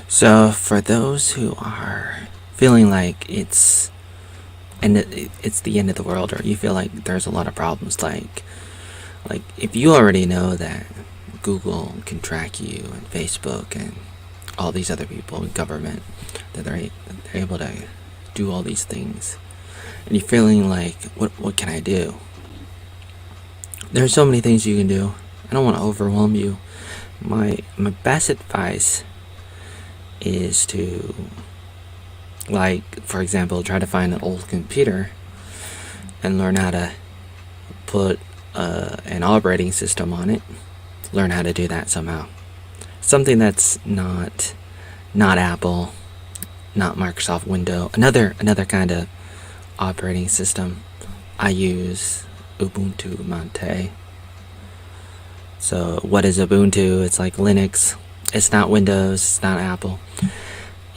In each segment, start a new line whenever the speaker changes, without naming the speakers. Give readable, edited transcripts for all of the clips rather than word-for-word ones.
So, for those who are feeling like it's the end of the world, or you feel like there's a lot of problems, like if you already know that Google can track you and Facebook and all these other people in government, that they're able to do all these things, and you're feeling like, what can I do? There's so many things you can do. I don't want to overwhelm you. My best advice is to, like, for example, try to find an old computer and learn how to put an operating system on it. Learn how to do that somehow. Something that's not Apple, not Microsoft Windows. Another kind of operating system. I use Ubuntu Mate. So what is Ubuntu? It's like Linux. It's not Windows. It's not Apple.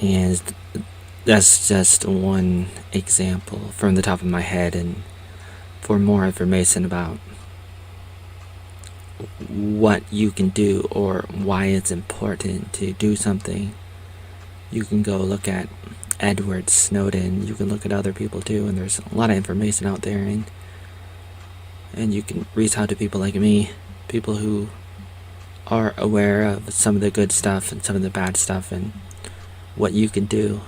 And that's just one example from the top of my head. And for more information about what you can do or why it's important to do something, you can go look at Edward Snowden. You can look at other people too, and there's a lot of information out there, and you can reach out to people like me, people who are aware of some of the good stuff and some of the bad stuff and what you can do.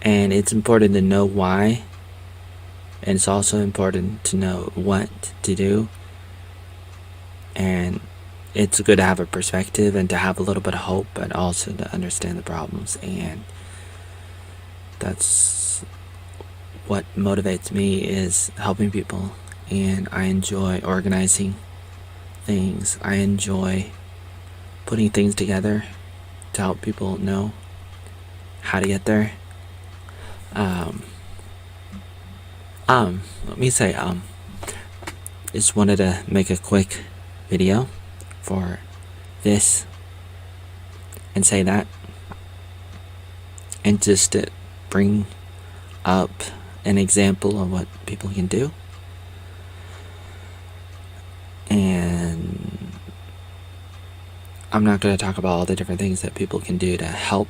And it's important to know why, and it's also important to know what to do. And it's good to have a perspective and to have a little bit of hope, but also to understand the problems. And that's what motivates me, is helping people. And I enjoy organizing things. I enjoy putting things together to help people know how to get there. Let me say, just wanted to make a quick video for this and say that, and just to bring up an example of what people can do. And I'm not going to talk about all the different things that people can do to help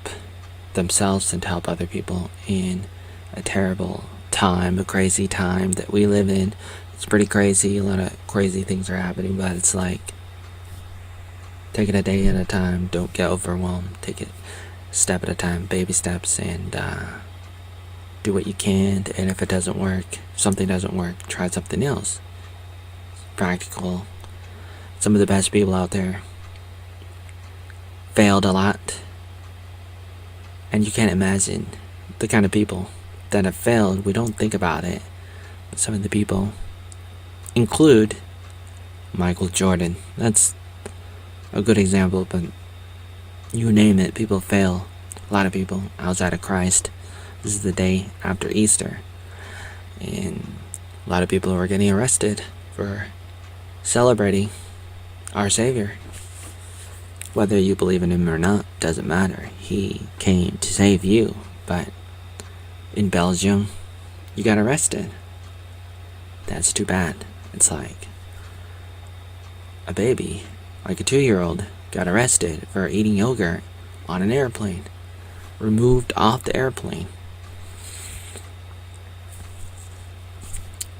themselves and to help other people in a terrible time, a crazy time that we live in. It's pretty crazy. A lot of crazy things are happening, but it's like, take it a day at a time. Don't get overwhelmed. Take it step at a time, baby steps, and do what you can. And if it doesn't work, if something doesn't work, try something else. Practical. Some of the best people out there failed a lot, and you can't imagine the kind of people that have failed. We don't think about it, but some of the people include Michael Jordan. That's a good example, but you name it, people fail. A lot of people outside of Christ. This is the day after Easter, and a lot of people are getting arrested for celebrating our Savior. Whether you believe in him or not doesn't matter. He came to save you. But in Belgium, you got arrested. That's too bad. It's like a baby, like a 2-year-old, got arrested for eating yogurt on an airplane, removed off the airplane.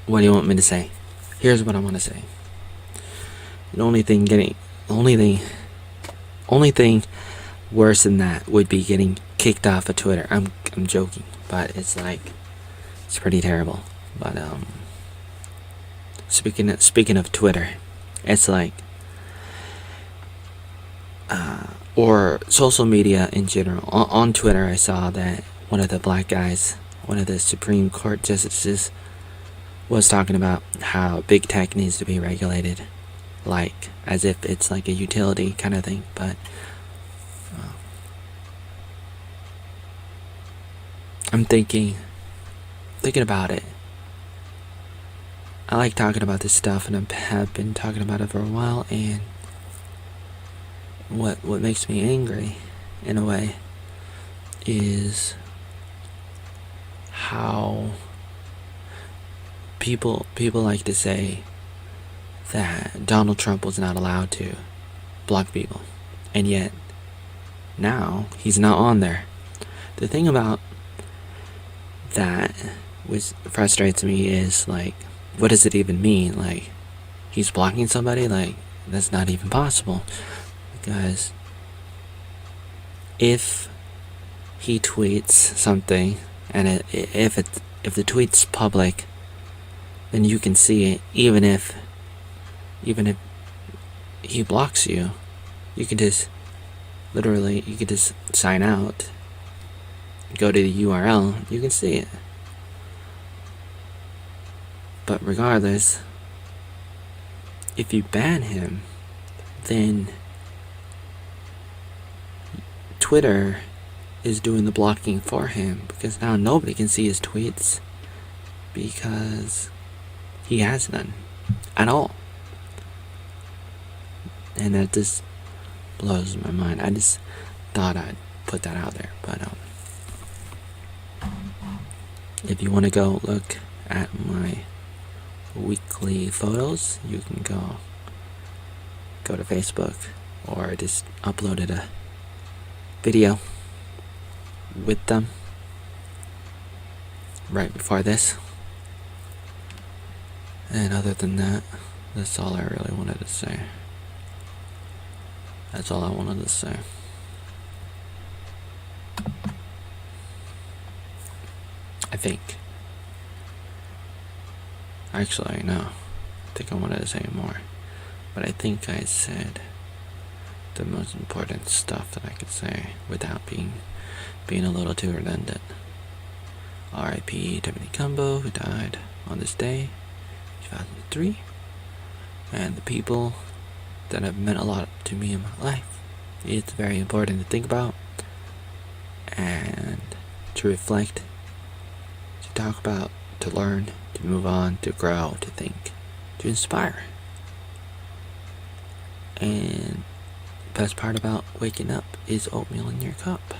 What do you want me to say? Here's what I want to say. The only thing worse than that would be getting kicked off of Twitter. I'm joking, but it's like, it's pretty terrible. But speaking of Twitter, it's like, or social media in general. On Twitter, I saw that one of the black guys, one of the Supreme Court justices, was talking about how big tech needs to be regulated, like as if it's like a utility kind of thing. But I'm thinking about it. I like talking about this stuff, and I have been talking about it for a while. And what makes me angry, in a way, is how people like to say that Donald Trump was not allowed to block people, and yet now he's not on there. The thing about that which frustrates me is, like, what does it even mean? Like, he's blocking somebody? Like, that's not even possible. Because if he tweets something and if the tweet's public, then you can see it. Even if he blocks you, you can just sign out, go to the URL, you can see it. But regardless, if you ban him, then Twitter is doing the blocking for him, because now nobody can see his tweets because he has none at all. And that just blows my mind. I just thought I'd put that out there. But if you want to go look at my weekly photos, you can go to Facebook, or I just uploaded a video with them right before this. And other than that, that's all I really wanted to say. That's all I wanted to say. I think. Actually, no. I think I wanted to say more. But I think I said the most important stuff that I could say without being a little too redundant. R.I.P. Tiffany Cumbo, who died on this day, 2003. And the people that have meant a lot to me in my life. It's very important to think about and to reflect, to talk about, to learn, to move on, to grow, to think, to inspire. And the best part about waking up is oatmeal in your cup.